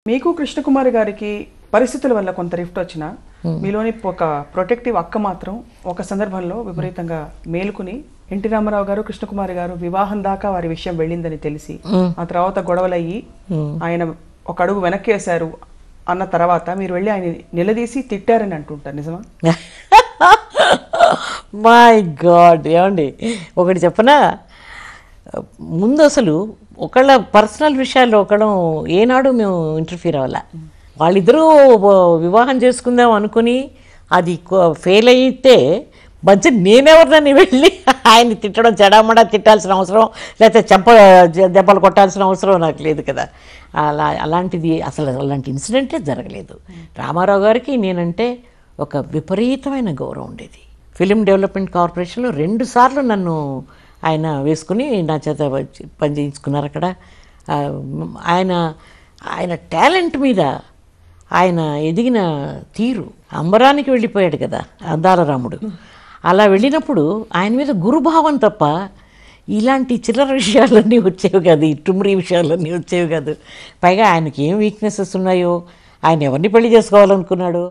మీకు కృష్ణకుమారి గారికి పరిస్థితుల వల్ల కొంత రిఫ్ట్ వచ్చినా మీలోని ఒక ప్రొటెక్టివ్ అక్క మాత్రం ఒక సందర్భంలో విపరీతంగా మేలుకుని ఎన్టీ రామారావు గారు కృష్ణకుమారి గారు వివాహం దాకా వారి విషయం వెళ్ళిందని తెలిసి ఆ తర్వాత గొడవలయ్యి ఆయన ఒక అడుగు వెనక్కి వేశారు అన్న తర్వాత మీరు వెళ్ళి ఆయన నిలదీసి తిట్టారని అంటుంటారు, నిజమా? మై గాడ్, ఏమండి ఒకటి చెప్పనా, ముందు అసలు ఒకళ్ళ పర్సనల్ విషయాల్లో ఒకళ్ళం ఏనాడు మేము ఇంటర్ఫీర్ అవ్వాల. వాళ్ళిద్దరూ వివాహం చేసుకుందాం అనుకుని అది ఫెయిల్ అయితే మంచి నేనెవరినని వెళ్ళి ఆయన్ని తిట్టడం, చెడామడా తిట్టాల్సిన అవసరం, లేకపోతే దెబ్బలు కొట్టాల్సిన అవసరం నాకు లేదు కదా. అలాంటిది అసలు అలాంటి ఇన్సిడెంటే జరగలేదు. రామారావు గారికి నేనంటే ఒక విపరీతమైన గౌరవం ఉండేది. ఫిలిం డెవలప్మెంట్ కార్పొరేషన్లో 2 సార్లు నన్ను ఆయన వేసుకుని నా చేత పని చేయించుకున్నారు అక్కడ. ఆయన టాలెంట్ మీద ఆయన ఎదిగిన తీరు, అంబరానికి వెళ్ళిపోయాడు కదా అందాల రాముడు. అలా వెళ్ళినప్పుడు ఆయన మీద గురుభావం తప్ప ఇలాంటి చిల్లర విషయాలన్నీ వచ్చేవి కాదు, ఈ టుమ్రీ విషయాలన్నీ వచ్చేవి కాదు. పైగా ఆయనకి ఏం వీక్నెసెస్ ఉన్నాయో, ఆయన ఎవరిని పెళ్లి చేసుకోవాలనుకున్నాడో